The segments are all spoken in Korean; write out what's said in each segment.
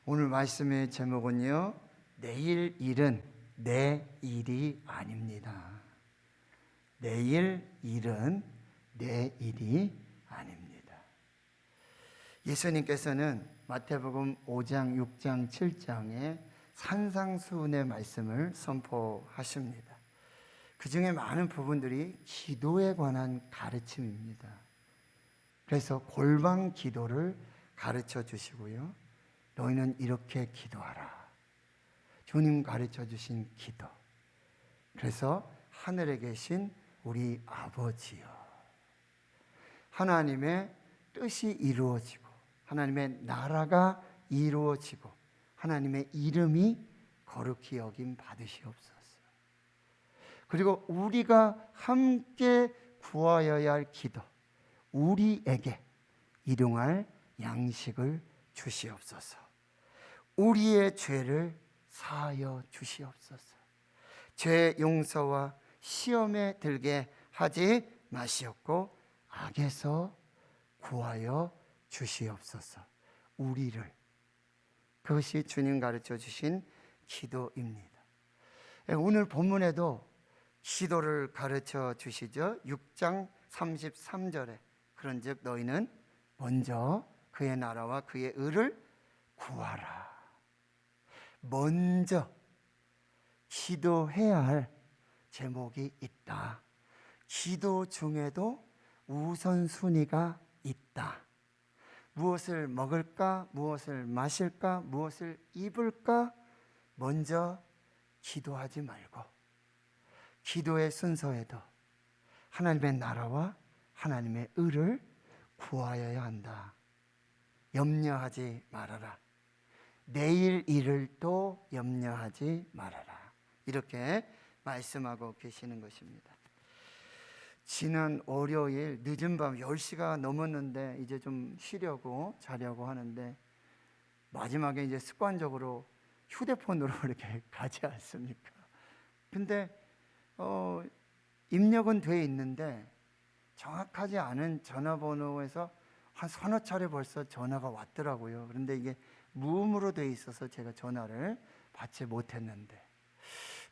오늘 말씀의 제목은요, 내일 일은 내 일이 아닙니다. 내일 일은 내 일이 아닙니다. 예수님께서는 마태복음 5장, 6장, 7장에 산상수훈의 말씀을 선포하십니다. 그 중에 많은 부분들이 기도에 관한 가르침입니다. 그래서 골방 기도를 가르쳐 주시고요, 너희는 이렇게 기도하라. 주님 가르쳐 주신 기도. 그래서 하늘에 계신 우리 아버지여, 하나님의 뜻이 이루어지고 하나님의 나라가 이루어지고 하나님의 이름이 거룩히 여김 받으시옵소서. 그리고 우리가 함께 구하여야 할 기도, 우리에게 일용할 양식을 주시옵소서. 우리의 죄를 사하여 주시옵소서. 죄 용서와 시험에 들게 하지 마시옵고 악에서 구하여 주시옵소서. 우리를, 그것이 주님 가르쳐 주신 기도입니다. 오늘 본문에도 기도를 가르쳐 주시죠. 6장 33절에 그런즉 너희는 먼저 그의 나라와 그의 의를 구하라. 먼저 기도해야 할 제목이 있다. 기도 중에도 우선순위가 있다. 무엇을 먹을까? 무엇을 마실까? 무엇을 입을까? 먼저 기도하지 말고 기도의 순서에도 하나님의 나라와 하나님의 의를 구하여야 한다. 염려하지 말아라. 내일 일을 또 염려하지 말아라. 이렇게 말씀하고 계시는 것입니다. 지난 월요일 늦은 밤 10시가 넘었는데 이제 좀 쉬려고 자려고 하는데 마지막에 이제 습관적으로 휴대폰으로 이렇게 가지 않습니까? 근데 입력은 돼 있는데 정확하지 않은 전화번호에서 한 서너 차례 벌써 전화가 왔더라고요. 그런데 이게 무음으로 돼 있어서 제가 전화를 받지 못했는데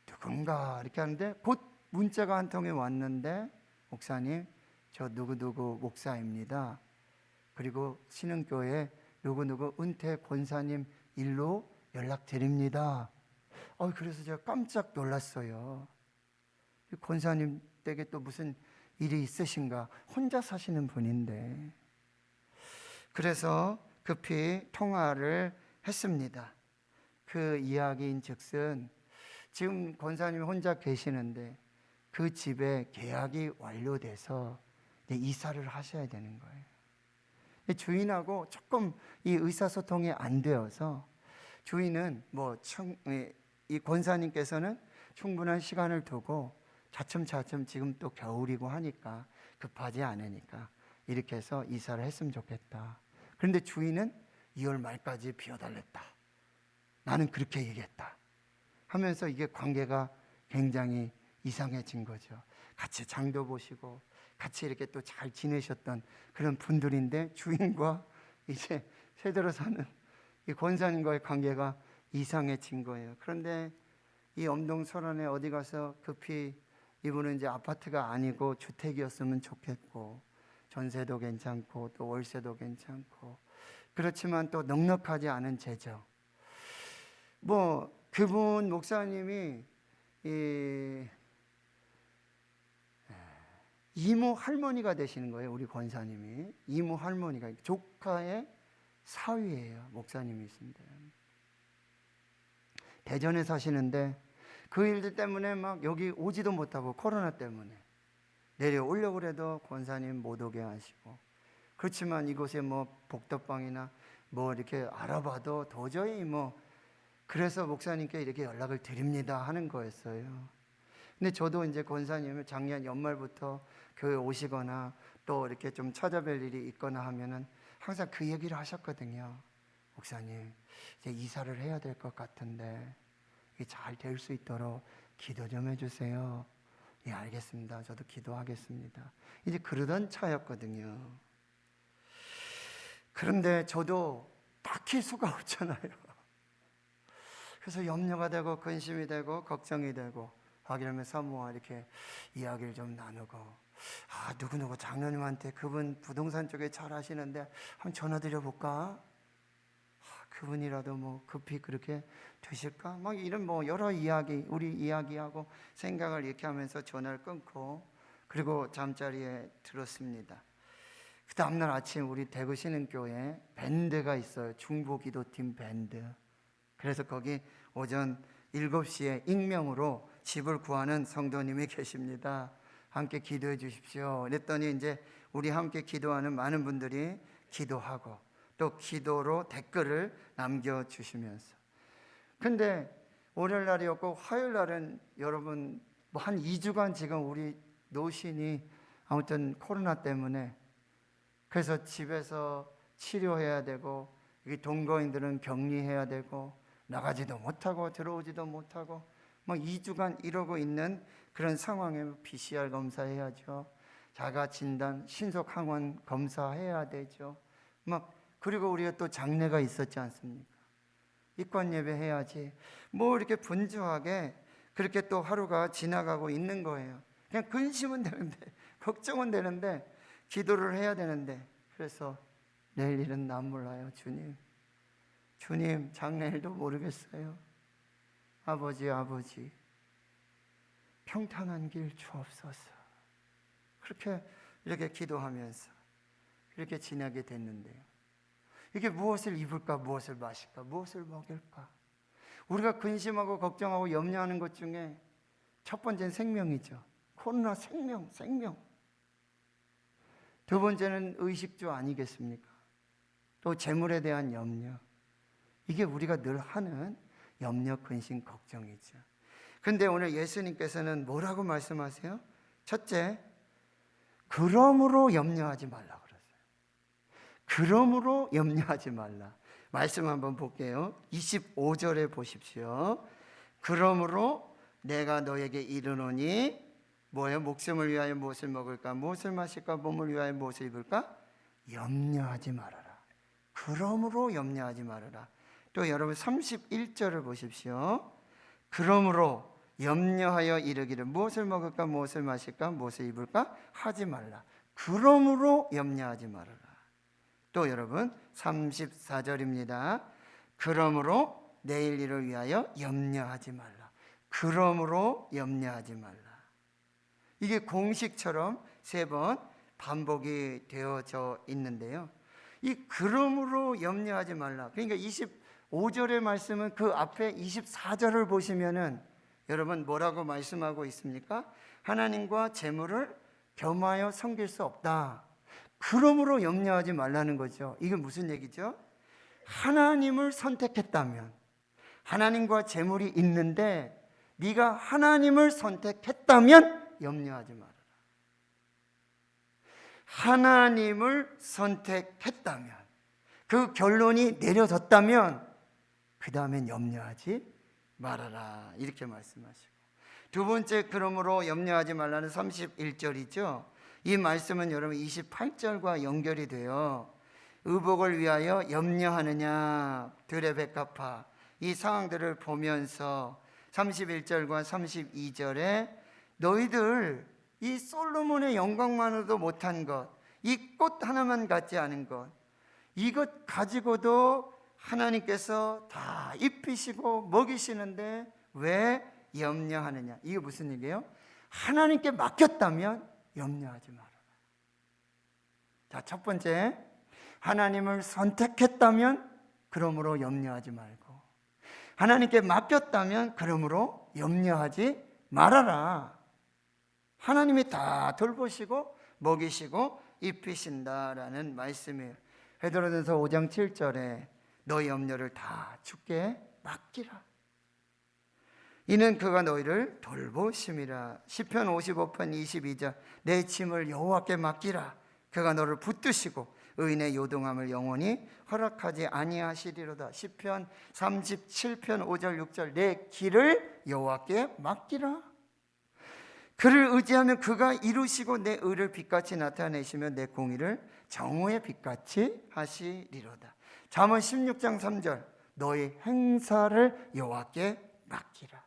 누군가 이렇게 하는데 곧 문자가 한 통이 왔는데, 목사님, 저 누구누구 목사입니다. 그리고 신흥교회 누구누구 은퇴 권사님 일로 연락드립니다. 그래서 제가 깜짝 놀랐어요. 권사님 댁에 또 무슨 일이 있으신가? 혼자 사시는 분인데. 그래서 급히 통화를 했습니다. 그 이야기인 즉슨 지금 권사님이 혼자 계시는데 그 집에 계약이 완료돼서 이사를 하셔야 되는 거예요. 주인하고 조금 이 의사소통이 안 되어서 주인은 이 권사님께서는 충분한 시간을 두고 차츰차츰, 지금 또 겨울이고 하니까 급하지 않으니까 이렇게 해서 이사를 했으면 좋겠다. 그런데 주인은 2월 말까지 비워달랬다. 나는 그렇게 얘기했다 하면서 이게 관계가 굉장히 이상해진 거죠. 같이 장도 보시고 같이 이렇게 또 잘 지내셨던 그런 분들인데 주인과 이제 새들어 사는 이 권사님과의 관계가 이상해진 거예요. 그런데 이 엄동설원에 어디 가서 급히 이분은 이제 아파트가 아니고 주택이었으면 좋겠고 전세도 괜찮고 또 월세도 괜찮고 그렇지만 또 넉넉하지 않은 재정. 그분 목사님이 이모 할머니가 되시는 거예요. 우리 권사님이 이모 할머니가 조카의 사위예요. 목사님이신데 대전에 사시는데 그 일들 때문에 막 여기 오지도 못하고 코로나 때문에 내려오려고 해도 권사님 못 오게 하시고, 그렇지만 이곳에 복덕방이나 이렇게 알아봐도 도저히 그래서 목사님께 이렇게 연락을 드립니다 하는 거였어요. 근데 저도 이제 권사님을 작년 연말부터 교회 오시거나 또 이렇게 좀 찾아뵐 일이 있거나 하면은 항상 그 얘기를 하셨거든요. 목사님, 이제 이사를 해야 될 것 같은데 이게 잘 될 수 있도록 기도 좀 해주세요. 예, 알겠습니다. 저도 기도하겠습니다. 이제 그러던 차였거든요. 그런데 저도 딱히 수가 없잖아요. 그래서 염려가 되고 근심이 되고 걱정이 되고 하기로면서 뭐 이렇게 이야기를 좀 나누고, 누구누구 장로님한테 그분 부동산 쪽에 잘 하시는데 한번 전화 드려볼까? 그분이라도 뭐 급히 그렇게 되실까? 막 이런 뭐 여러 이야기, 우리 이야기하고 생각을 이렇게 하면서 전화를 끊고, 그리고 잠자리에 들었습니다. 그 다음날 아침 우리 대구 신흥교회 밴드가 있어요. 중보기도팀 밴드. 그래서 거기 오전 7시에 익명으로 집을 구하는 성도님이 계십니다. 함께 기도해 주십시오. 그랬더니 이제 우리 함께 기도하는 많은 분들이 기도하고 또 기도로 댓글을 남겨주시면서, 근데 월요일 날이었고 화요일 날은 여러분 뭐 한 2주간 지금 우리 노신이 아무튼 코로나 때문에 그래서 집에서 치료해야 되고, 이 동거인들은 격리해야 되고, 나가지도 못하고 들어오지도 못하고 막 2주간 이러고 있는 그런 상황에 PCR 검사해야죠. 자가 진단, 신속 항원 검사해야 되죠. 막 그리고 우리가 또 장례가 있었지 않습니까? 입관 예배 해야지. 뭐 이렇게 분주하게 그렇게 또 하루가 지나가고 있는 거예요. 그냥 근심은 되는데, 걱정은 되는데, 기도를 해야 되는데, 그래서 내일 일은 난 몰라요. 주님 장래일도 모르겠어요. 아버지 평탄한 길 주옵소서. 이렇게 기도하면서 이렇게 지나게 됐는데요. 이게 무엇을 입을까, 무엇을 마실까, 무엇을 먹일까? 우리가 근심하고 걱정하고 염려하는 것 중에 첫 번째는 생명이죠. 코로나 생명. 두 번째는 의식주 아니겠습니까? 또 재물에 대한 염려. 이게 우리가 늘 하는 염려, 근심, 걱정이죠. 그런데 오늘 예수님께서는 뭐라고 말씀하세요? 첫째, 그러므로 염려하지 말라 그러세요. 그러므로 염려하지 말라. 말씀 한번 볼게요. 25절에 보십시오. 그러므로 내가 너에게 이르노니 뭐예요? 목숨을 위하여 무엇을 먹을까, 무엇을 마실까, 몸을 위하여 무엇을 입을까? 염려하지 말아라. 그러므로 염려하지 말아라. 또 여러분 31절을 보십시오. 그러므로 염려하여 이르기를 무엇을 먹을까, 무엇을 마실까, 무엇을 입을까 하지 말라. 그러므로 염려하지 말아라. 또 여러분 34절입니다. 그러므로 내일 일을 위하여 염려하지 말라. 그러므로 염려하지 말라. 이게 공식처럼 3번 반복이 되어져 있는데요. 이 그러므로 염려하지 말라. 그러니까 25절의 말씀은 그 앞에 24절을 보시면은 여러분 뭐라고 말씀하고 있습니까? 하나님과 재물을 겸하여 섬길 수 없다. 그러므로 염려하지 말라는 거죠. 이게 무슨 얘기죠? 하나님을 선택했다면, 하나님과 재물이 있는데 네가 하나님을 선택했다면 염려하지 말아라. 하나님을 선택했다면, 그 결론이 내려졌다면 그 다음엔 염려하지 말아라. 이렇게 말씀하시고, 두 번째 그러므로 염려하지 말라는 31절이죠. 이 말씀은 여러분 28절과 연결이 돼요. 의복을 위하여 염려하느냐 들의 백합화, 이 상황들을 보면서 31절과 32절에 너희들 이 솔로몬의 영광만으로도 못한 것, 이 꽃 하나만 갖지 않은 것, 이것 가지고도 하나님께서 다 입히시고 먹이시는데 왜 염려하느냐? 이게 무슨 얘기예요? 하나님께 맡겼다면 염려하지 마라. 자, 첫 번째, 하나님을 선택했다면 그러므로 염려하지 말고, 하나님께 맡겼다면 그러므로 염려하지 말아라. 하나님이 다 돌보시고 먹이시고 입히신다라는 말씀이에요. 베드로전서 5장 7절에 너희 염려를 다 주께 맡기라. 이는 그가 너희를 돌보심이라. 시편 55편 22절 내 짐을 여호와께 맡기라. 그가 너를 붙드시고 의인의 요동함을 영원히 허락하지 아니하시리로다. 시편 37편 5절 6절 내 길을 여호와께 맡기라. 그를 의지하면 그가 이루시고 내 의를 빛같이 나타내시며 내 공의를 정오의 빛같이 하시리로다. 잠언 16장 3절 너희 행사를 여호와께 맡기라.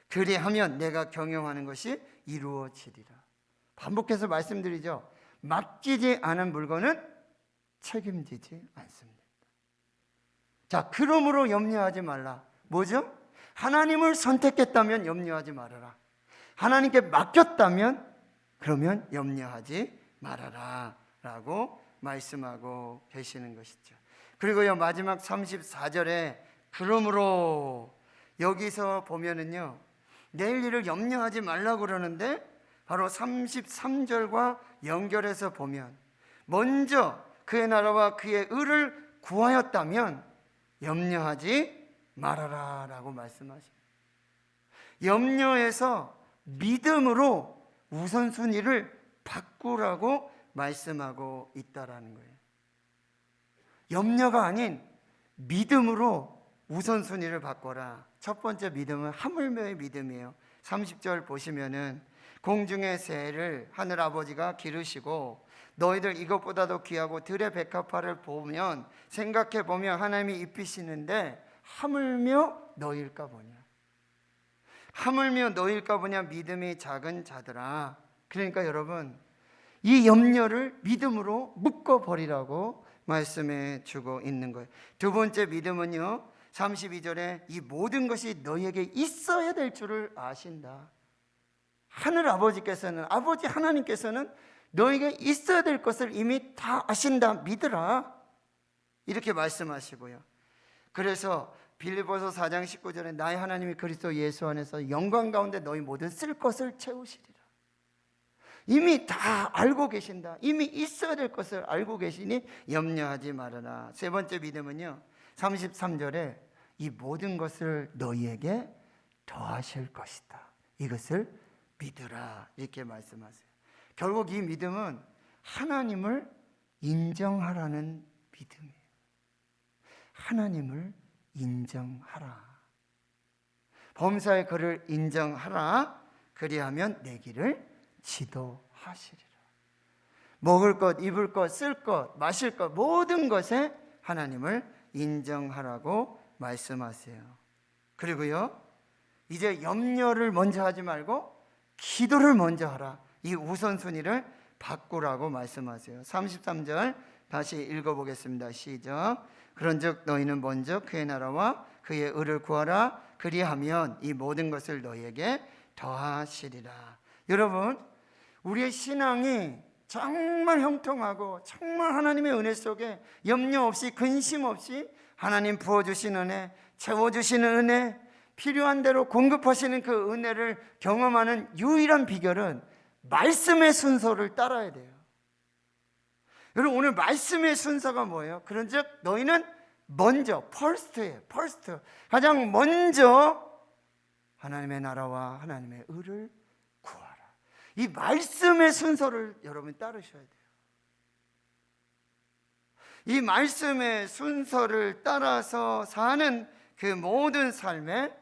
그리하면 내가 경영하는 것이 이루어지리라. 반복해서 말씀드리죠. 맡기지 않은 물건은 책임지지 않습니다. 자, 그러므로 염려하지 말라. 뭐죠? 하나님을 선택했다면 염려하지 말아라. 하나님께 맡겼다면 그러면 염려하지 말아라 라고 말씀하고 계시는 것이죠. 그리고요, 마지막 34절에 그러므로, 여기서 보면은요, 내일 일을 염려하지 말라고 그러는데 바로 33절과 연결해서 보면 먼저 그의 나라와 그의 의를 구하였다면 염려하지 말아라 라고 말씀하십니다. 염려에서 믿음으로 우선순위를 바꾸라고 말씀하고 있다라는 거예요. 염려가 아닌 믿음으로 우선순위를 바꿔라. 첫 번째 믿음은 하물며의 믿음이에요. 30절 보시면은 공중의 새를 하늘 아버지가 기르시고 너희들 이것보다도 귀하고 들의 백합화를 보면 생각해 보면 하나님이 입히시는데 하물며 너희일까 보냐. 하물며 너희일까 보냐. 믿음이 작은 자들아. 그러니까 여러분, 이 염려를 믿음으로 묶어버리라고 말씀해 주고 있는 거예요. 두 번째 믿음은요, 32절에 이 모든 것이 너희에게 있어야 될 줄을 아신다. 하늘 아버지께서는, 아버지 하나님께서는 너에게 있어야 될 것을 이미 다 아신다. 믿으라. 이렇게 말씀하시고요. 그래서 빌립보서 4장 19절에 나의 하나님이 그리스도 예수 안에서 영광 가운데 너희 모든 쓸 것을 채우시리라. 이미 다 알고 계신다. 이미 있어야 될 것을 알고 계시니 염려하지 말아라. 세 번째 믿음은요, 33절에 이 모든 것을 너희에게 더하실 것이다. 이것을 믿으라. 이렇게 말씀하세요. 결국 이 믿음은 하나님을 인정하라는 믿음이에요. 하나님을 인정하라. 범사의 그를 인정하라. 그리하면 내 길을 지도하시리라. 먹을 것, 입을 것, 쓸 것, 마실 것, 모든 것에 하나님을 인정하라고 말씀하세요. 그리고요, 이제 염려를 먼저 하지 말고 기도를 먼저 하라. 이 우선순위를 바꾸라고 말씀하세요. 33절 다시 읽어보겠습니다. 시작. 그런즉 너희는 먼저 그의 나라와 그의 의를 구하라. 그리하면 이 모든 것을 너희에게 더하시리라. 여러분, 우리의 신앙이 정말 형통하고 정말 하나님의 은혜 속에 염려 없이 근심 없이 하나님 부어주신 은혜, 채워주시는 은혜, 필요한 대로 공급하시는 그 은혜를 경험하는 유일한 비결은 말씀의 순서를 따라야 돼요. 여러분, 오늘 말씀의 순서가 뭐예요? 그런즉 너희는 먼저, first예요. first. 가장 먼저 하나님의 나라와 하나님의 의를 구하라. 이 말씀의 순서를 여러분이 따르셔야 돼요. 이 말씀의 순서를 따라서 사는 그 모든 삶에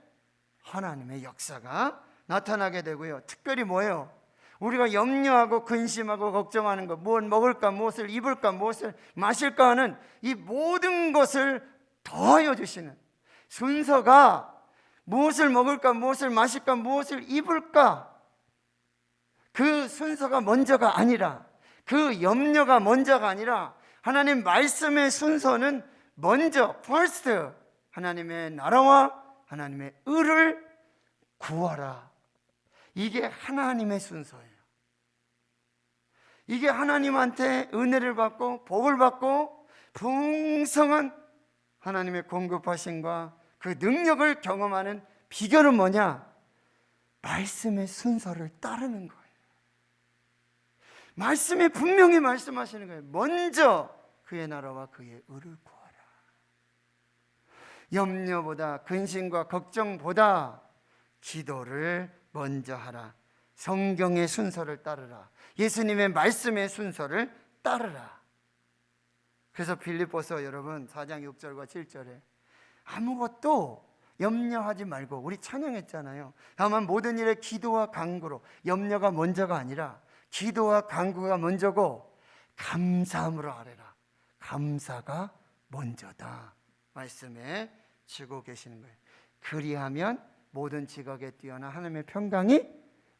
하나님의 역사가 나타나게 되고요. 특별히 뭐예요? 우리가 염려하고 근심하고 걱정하는 것, 무엇 먹을까, 무엇을 입을까, 무엇을 마실까 하는 이 모든 것을 더하여 주시는 순서가 무엇을 먹을까, 무엇을 마실까, 무엇을 입을까, 그 순서가 먼저가 아니라, 그 염려가 먼저가 아니라 하나님 말씀의 순서는 먼저 first 하나님의 나라와 하나님의 의를 구하라. 이게 하나님의 순서예요. 이게 하나님한테 은혜를 받고 복을 받고 풍성한 하나님의 공급하심과 그 능력을 경험하는 비결은 뭐냐? 말씀의 순서를 따르는 거예요. 말씀이 분명히 말씀하시는 거예요. 먼저 그의 나라와 그의 의를 구하라. 염려보다, 근심과 걱정보다 기도를 먼저 하라. 성경의 순서를 따르라. 예수님의 말씀의 순서를 따르라. 그래서 빌립보서 여러분 4장 6절과 7절에 아무것도 염려하지 말고, 우리 찬양했잖아요. 다만 모든 일에 기도와 간구로, 염려가 먼저가 아니라 기도와 간구가 먼저고 감사함으로 아뢰라. 감사가 먼저다 말씀에 주고 계시는 거예요. 그리하면 모든 지각에 뛰어난 하나님의 평강이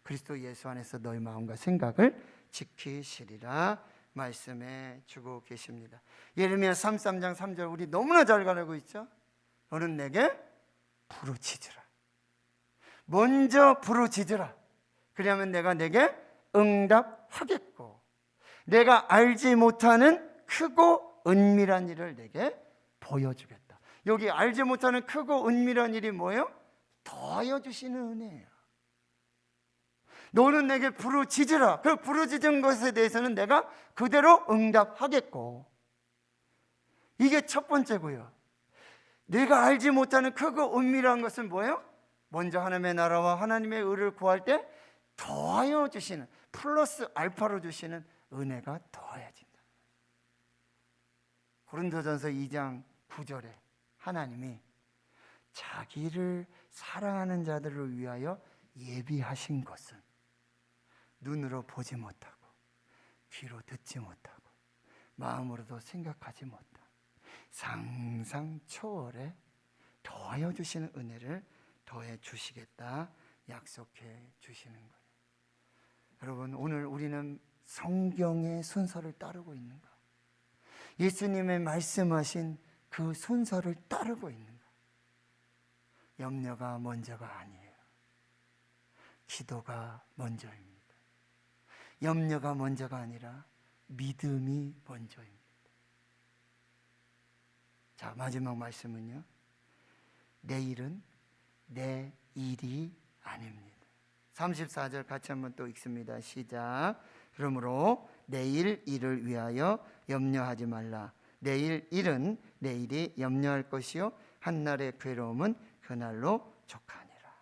그리스도 예수 안에서 너희 마음과 생각을 지키시리라 말씀에 주고 계십니다. 예레미야 33장 3절 우리 너무나 잘 가르고 있죠. 너는 내게 부르짖으라. 먼저 부르짖으라. 그러면 내가 내게 응답하겠고 내가 알지 못하는 크고 은밀한 일을 내게 보여주겠다. 여기 알지 못하는 크고 은밀한 일이 뭐예요? 더하여 주시는 은혜예요. 너는 내게 부르짖으라. 그 부르짖은 것에 대해서는 내가 그대로 응답하겠고, 이게 첫 번째고요. 내가 알지 못하는 크고 은밀한 것은 뭐예요? 먼저 하나님의 나라와 하나님의 의를 구할 때 더하여 주시는, 플러스 알파로 주시는 은혜가 더해진다. 고린도전서 2장 9절에 하나님이 자기를 사랑하는 자들을 위하여 예비하신 것은 눈으로 보지 못하고 귀로 듣지 못하고 마음으로도 생각하지 못한 상상 초월에 더하여 주시는 은혜를 더해 주시겠다 약속해 주시는 거예요. 여러분, 오늘 우리는 성경의 순서를 따르고 있는가? 예수님의 말씀하신 그 순서를 따르고 있는가? 염려가 먼저가 아니에요. 기도가 먼저입니다. 염려가 먼저가 아니라 믿음이 먼저입니다. 자, 마지막 말씀은요, 내일은 내 일이 아닙니다. 34절 같이 한번 또 읽습니다. 시작. 그러므로 내일 일을 위하여 염려하지 말라. 내일 일은 내일이 염려할 것이요 한날의 괴로움은 그날로 족하니라.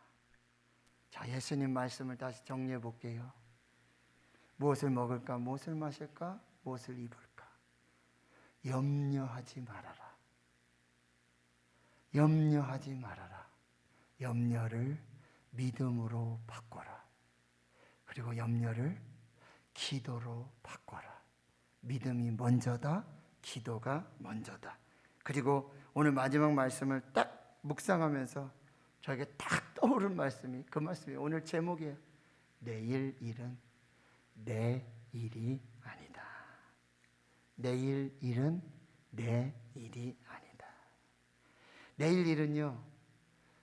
자, 예수님 말씀을 다시 정리해 볼게요. 무엇을 먹을까? 무엇을 마실까? 무엇을 입을까? 염려하지 말아라. 염려하지 말아라. 염려를 믿음으로 바꿔라. 그리고 염려를 기도로 바꿔라. 믿음이 먼저다. 기도가 먼저다. 그리고 오늘 마지막 말씀을 딱 묵상하면서 저에게 딱 떠오른 말씀이 그 말씀이 오늘 제목이에요. 내일 일은 내 일이 아니다. 내일 일은 내 일이 아니다. 내일 일은요,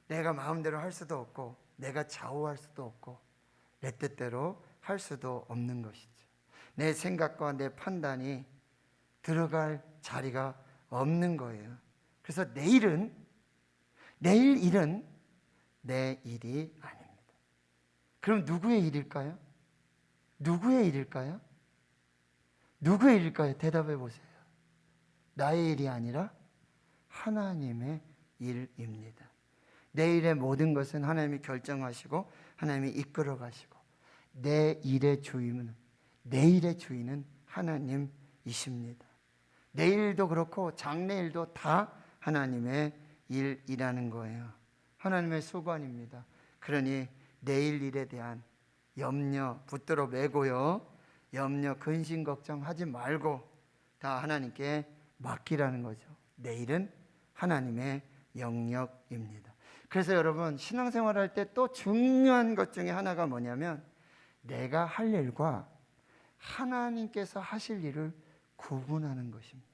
내가 마음대로 할 수도 없고 내가 좌우할 수도 없고 내 뜻대로 할 수도 없는 것이죠. 내 생각과 내 판단이 들어갈 자리가 없는 거예요. 그래서 내일 일은 내 일이 아닙니다. 그럼 누구의 일일까요? 누구의 일일까요? 누구의 일일까요? 대답해 보세요. 나의 일이 아니라 하나님의 일입니다. 내 일의 모든 것은 하나님이 결정하시고 하나님이 이끌어 가시고 내 일의 주인은 하나님이십니다. 내일도 그렇고 장래일도 다 하나님의 일이라는 거예요. 하나님의 소관입니다. 그러니 내일 일에 대한 염려 붙들어 매고요, 염려 근심 걱정하지 말고 다 하나님께 맡기라는 거죠. 내일은 하나님의 영역입니다. 그래서 여러분, 신앙생활할 때 또 중요한 것 중에 하나가 뭐냐면 내가 할 일과 하나님께서 하실 일을 구분하는 것입니다.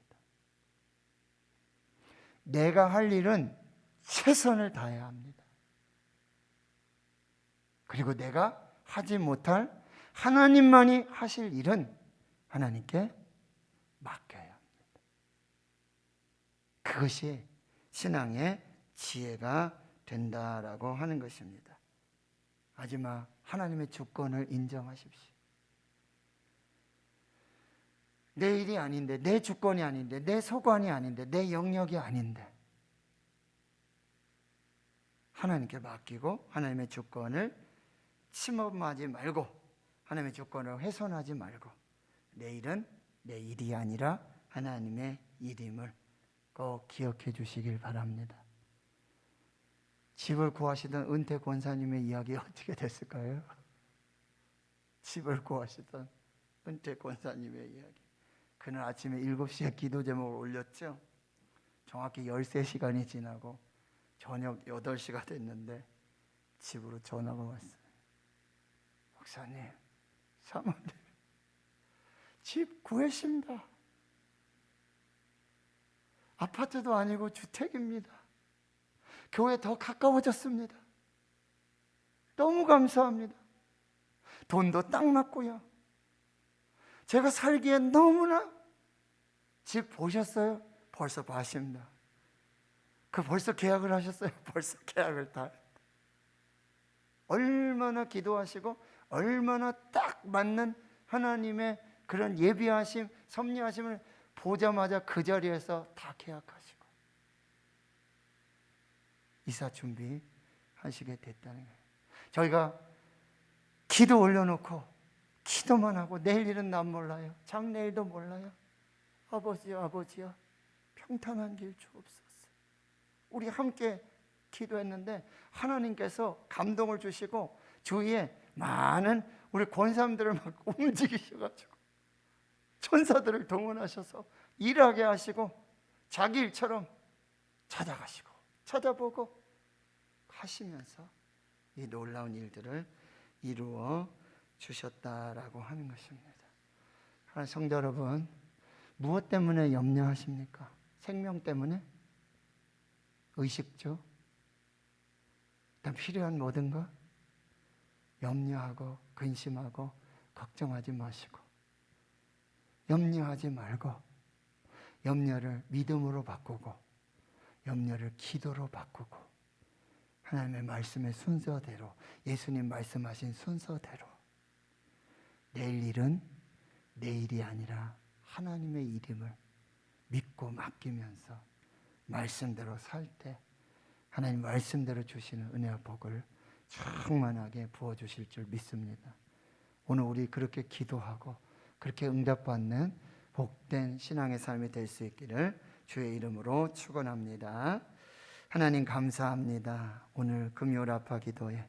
내가 할 일은 최선을 다해야 합니다. 그리고 내가 하지 못할 하나님만이 하실 일은 하나님께 맡겨야 합니다. 그것이 신앙의 지혜가 된다라고 하는 것입니다. 마지막, 하나님의 주권을 인정하십시오. 내 일이 아닌데, 내 주권이 아닌데, 내 소관이 아닌데, 내 영역이 아닌데 하나님께 맡기고 하나님의 주권을 침범하지 말고 하나님의 주권을 훼손하지 말고 내일은 내 일이 아니라 하나님의 일임을 꼭 기억해 주시길 바랍니다. 집을 구하시던 은퇴 권사님의 이야기 어떻게 됐을까요? 집을 구하시던 은퇴 권사님의 이야기. 그날 아침에 7시에 기도 제목을 올렸죠. 정확히 13시간이 지나고 저녁 8시가 됐는데 집으로 전화가 왔어요. 목사님, 사모님, 집 구했습니다. 아파트도 아니고 주택입니다. 교회 더 가까워졌습니다. 너무 감사합니다. 돈도 딱 맞고요. 제가 살기엔 너무나. 집 보셨어요? 벌써 봐십니다. 벌써 계약을 하셨어요? 벌써 계약을 다. 얼마나 기도하시고 얼마나 딱 맞는 하나님의 그런 예비하심, 섭리하심을 보자마자 그 자리에서 다 계약하시고 이사 준비하시게 됐다는 거예요. 저희가 기도 올려놓고 기도만 하고 내일 일은 난 몰라요. 장래일도 몰라요. 아버지요, 아버지요, 평탄한 길 주옵소서. 우리 함께 기도했는데 하나님께서 감동을 주시고 주위에 많은 우리 권사님들을 막 움직이셔가지고 천사들을 동원하셔서 일하게 하시고 자기 일처럼 찾아가시고 찾아보고 하시면서 이 놀라운 일들을 이루어 주셨다라고 하는 것입니다. 성도 여러분, 무엇 때문에 염려하십니까? 생명 때문에? 의식주? 일단 필요한 모든 것? 염려하고 근심하고 걱정하지 마시고 염려하지 말고 염려를 믿음으로 바꾸고 염려를 기도로 바꾸고 하나님의 말씀의 순서대로, 예수님 말씀하신 순서대로 내일 일은 내일이 아니라 하나님의 일임을 믿고 맡기면서 말씀대로 살 때 하나님 말씀대로 주시는 은혜와 복을 충만하게 부어주실 줄 믿습니다. 오늘 우리 그렇게 기도하고 그렇게 응답받는 복된 신앙의 삶이 될 수 있기를 주의 이름으로 축원합니다. 하나님 감사합니다. 오늘 금요 라파 기도에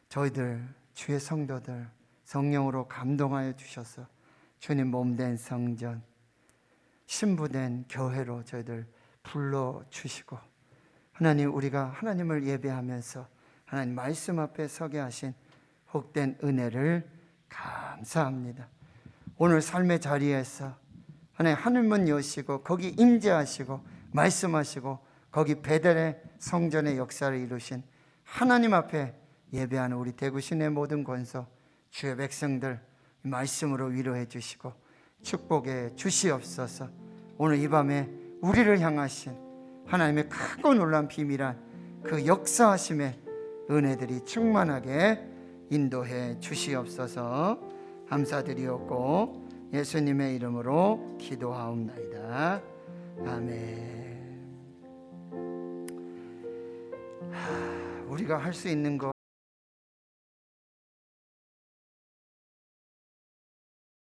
저희들 주의 성도들 성령으로 감동하여 주셔서 주님 몸된 성전, 신부된 교회로 저희들 불러주시고 하나님, 우리가 하나님을 예배하면서 하나님 말씀 앞에 서게 하신 복된 은혜를 감사합니다. 오늘 삶의 자리에서 하나님 하늘문 여시고 거기 임재하시고 말씀하시고 거기 베델의 성전의 역사를 이루신 하나님 앞에 예배하는 우리 대구 시내 모든 권소 주의 백성들 말씀으로 위로해 주시고 축복해 주시옵소서. 오늘 이 밤에 우리를 향하신 하나님의 크고 놀라운 비밀한 그 역사하심의 은혜들이 충만하게 인도해 주시옵소서. 감사드리옵고 예수님의 이름으로 기도하옵나이다. 아멘. 우리가 할 수 있는 것